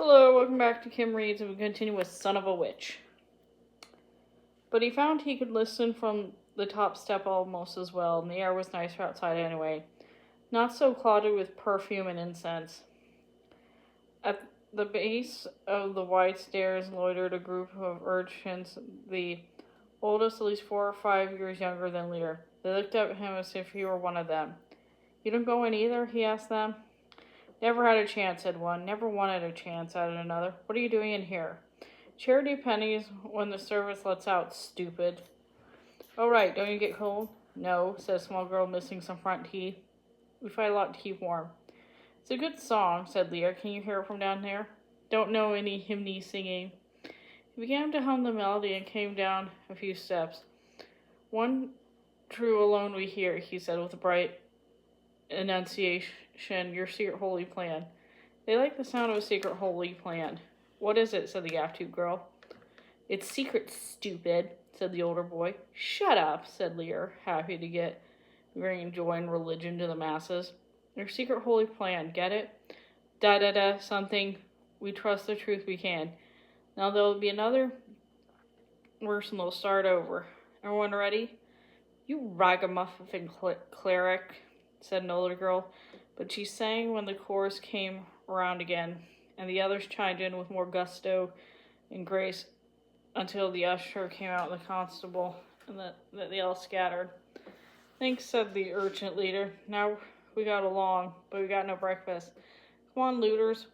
Hello, welcome back to Kim Reads, and we continue with Son of a Witch. But he found he could listen from the top step almost as well, and the air was nicer outside anyway. Not so clouded with perfume and incense. At the base of the wide stairs loitered a group of urchins, the oldest at least 4 or 5 years younger than Liir. They looked at him as if he were one of them. "You don't go in either?" he asked them. "Never had a chance," said one. "Never wanted a chance," added another. "What are you doing in here?" "Charity pennies when the service lets out, stupid." "Oh, right, don't you get cold?" "No," said a small girl missing some front teeth. "We fight a lot to keep warm." "It's a good song," said Liir. "Can you hear it from down there?" "Don't know any hymny singing." He began to hum the melody and came down a few steps. "One true alone we hear," he said with a bright enunciation, "your secret holy plan." They liked the sound of a secret holy plan. "What is it?" said the gap-tooth girl. "It's secret, stupid," said the older boy. "Shut up," said Liir, happy to bring joy and religion to the masses. "Your secret holy plan, get it? Da-da-da, something. We trust the truth we can. Now there'll be another verse and they'll start over. Everyone ready?" "You ragamuffin cleric," said an older girl, but she sang when the chorus came around again, and the others chimed in with more gusto and grace until the usher came out and the constable, and they all scattered. "Thanks," said the urchin leader. "Now we got along, but we got no breakfast. Come on, looters.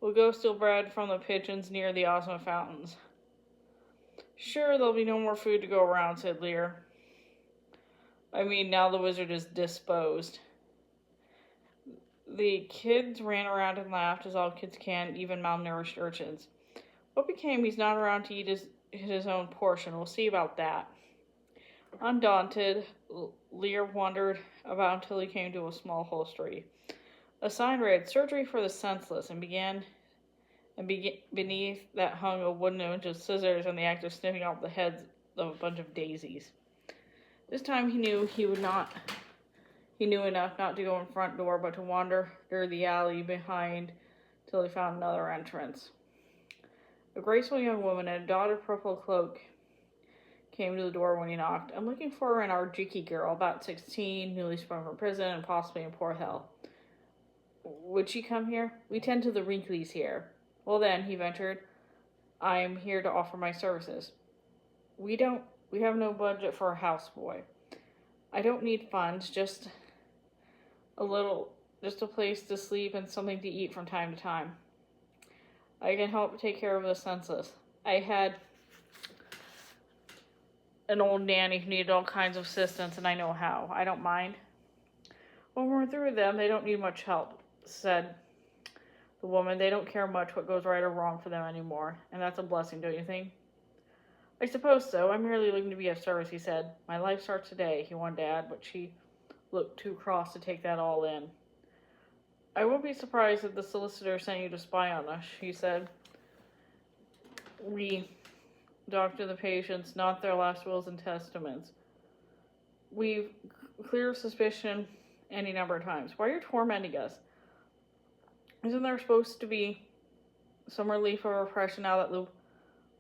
We'll go steal bread from the pigeons near the Ozma fountains." "Sure, there'll be no more food to go around," said Liir. "I mean, now the wizard is disposed." The kids ran around and laughed, as all kids can, even malnourished urchins. "What became? He's not around to eat his own portion. We'll see about that." Undaunted, Liir wandered about until he came to a small hostelry. A sign read, "Surgery for the Senseless," and beneath that hung a wooden image of scissors and the act of snipping off the heads of a bunch of daisies. This time he knew enough not to go in front door, but to wander through the alley behind till he found another entrance. A graceful young woman in a dotted purple cloak came to the door when he knocked. "I'm looking for an Arjiki girl, about 16, newly sprung from prison, and possibly in poor health." "Would she come here?" "We tend to the Wrinklies here." "Well then," he ventured, "I'm here to offer my services." We have no budget for a houseboy." "I don't need funds, just a place to sleep and something to eat from time to time. I can help take care of the senseless. I had an old nanny who needed all kinds of assistance, and I know how. I don't mind." "When we're through with them, they don't need much help," said the woman. "They don't care much what goes right or wrong for them anymore, and that's a blessing, don't you think?" "I suppose so. I'm merely looking to be of service," he said. "My life starts today," he wanted to add, but she looked too cross to take that all in. "I won't be surprised if the solicitor sent you to spy on us," she said. "We doctor the patients, not their last wills and testaments. We've clear suspicion any number of times. Why are you tormenting us? Isn't there supposed to be some relief or repression now that the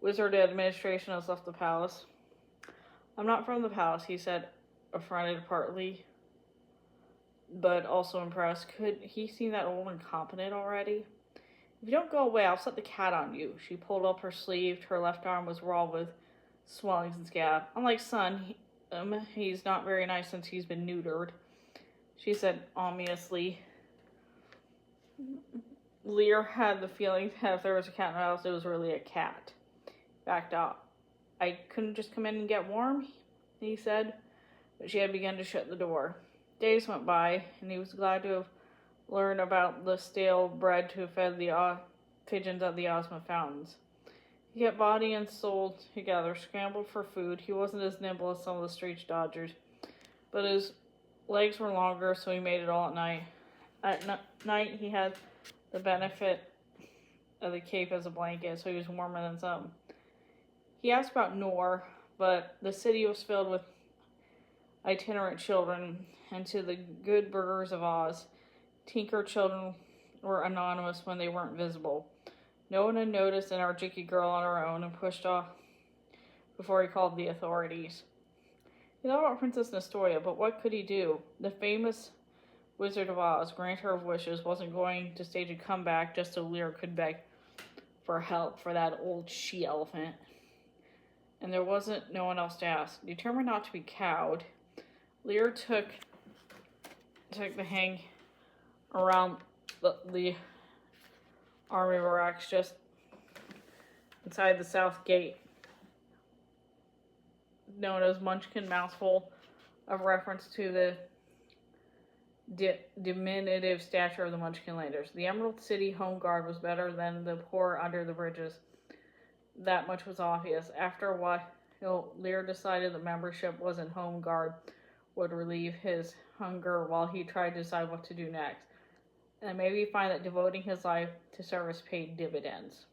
wizard administration has left the palace?" "I'm not from the palace," he said, affronted partly, but also impressed. Could he seem that old and incompetent already? "If you don't go away, I'll set the cat on you." She pulled up her sleeve. Her left arm was raw with swellings and scab. "Unlike son, he's not very nice since he's been neutered," she said ominously. Liir had the feeling that if there was a cat in the house, it was really a cat. Backed up. "I couldn't just come in and get warm," he said, but she had begun to shut the door. Days went by, and he was glad to have learned about the stale bread to fed the pigeons at the Ozma fountains. He kept body and soul together, scrambled for food. He wasn't as nimble as some of the street dodgers, but his legs were longer, so he made it all at night. At night, he had the benefit of the cape as a blanket, so he was warmer than some. He asked about Noor, but the city was filled with itinerant children, and to the good burghers of Oz, tinker children were anonymous when they weren't visible. No one had noticed an Arjiki girl on her own and pushed off before he called the authorities. He thought about Princess Nestoria, but what could he do? The famous Wizard of Oz, granter of wishes, wasn't going to stage a comeback just so Liir could beg for help for that old she-elephant. And there wasn't no one else to ask. Determined not to be cowed, Liir took the hang around the army barracks just inside the south gate, known as Munchkin Mouthful, of reference to the diminutive stature of the Munchkinlanders. The Emerald City Home Guard was better than the poor under the bridges. That much was obvious. After a while, Liir decided that membership was in Home Guard would relieve his hunger while he tried to decide what to do next, and maybe find that devoting his life to service paid dividends.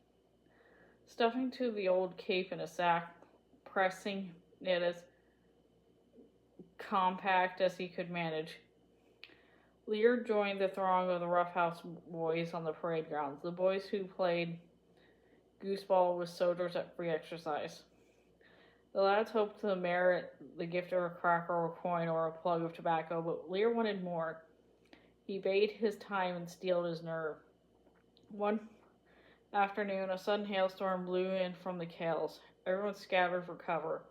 Stuffing to the old cape in a sack, pressing it as compact as he could manage, Liir joined the throng of the roughhouse boys on the parade grounds, the boys who played gooseball with soldiers at free exercise. The lads hoped to merit the gift of a cracker or a coin or a plug of tobacco, but Liir wanted more. He bade his time and steeled his nerve. One afternoon, a sudden hailstorm blew in from the Kales. Everyone scattered for cover.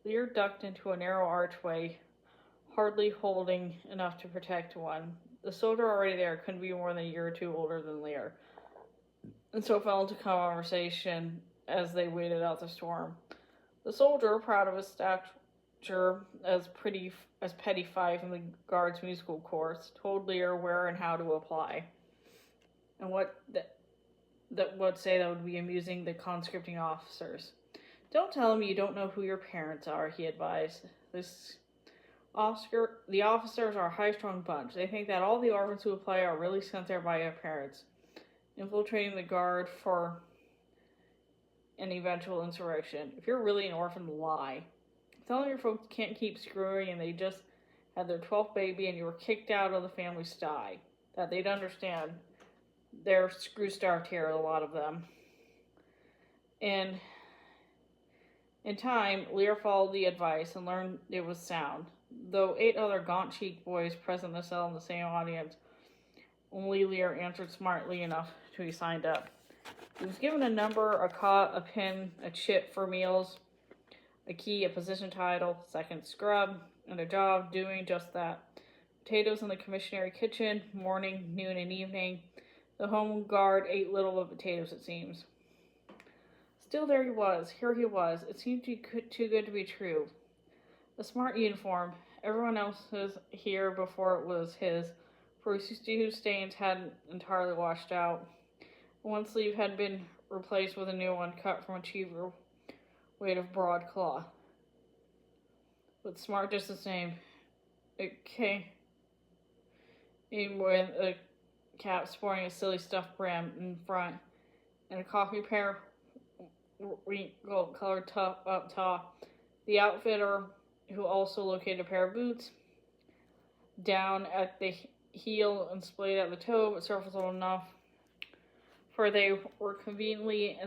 Liir ducked into a narrow archway, hardly holding enough to protect one. The soldier already there couldn't be more than a year or two older than Liir, and so fell into conversation as they waited out the storm. The soldier, proud of his stature as petty fife in the guard's musical course, told Liir where and how to apply, and what that would be amusing the conscripting officers. Don't tell them you don't know who your parents are, he advised. The officers are a high-strung bunch. They think that all the orphans who apply are really sent there by their parents, infiltrating the guard for an eventual insurrection. If you're really an orphan, lie. Tell them your folks can't keep screwing and they just had their 12th baby and you were kicked out of the family sty. That they'd understand. They're screw-starved here, a lot of them. And in time, Liir followed the advice and learned it was sound. Though 8 other gaunt-cheeked boys present the cell in the same audience, only Liir answered smartly enough to be signed up. He was given a number, a cot, a pin, a chip for meals, a key, a position title, second scrub, and a job doing just that. Potatoes in the commissary kitchen, morning, noon, and evening. The home guard ate little of potatoes, it seems. Still there he was. Here he was. It seemed too good to be true. A smart uniform. Everyone else's here before it was his, for his two stains hadn't entirely washed out. One sleeve had been replaced with a new one cut from a cheaper weight of broadcloth. But smart just the same. It came in with a cap sporting a silly stuffed brim in front and a coffee pear gold-colored top up top. The outfitter, who also located a pair of boots down at the heel and splayed at the toe, but serviceable enough, for they were conveniently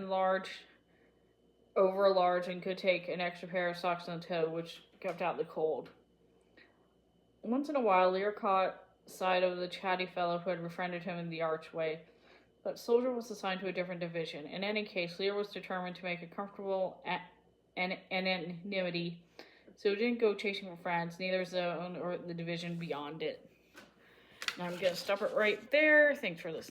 over large and could take an extra pair of socks on the toe, which kept out the cold. Once in a while, Liir caught sight of the chatty fellow who had befriended him in the archway, but soldier was assigned to a different division. In any case, Liir was determined to make a comfortable anonymity, so he didn't go chasing for friends, neither zone or the division beyond it. Now I'm going to stop it right there. Thanks for listening.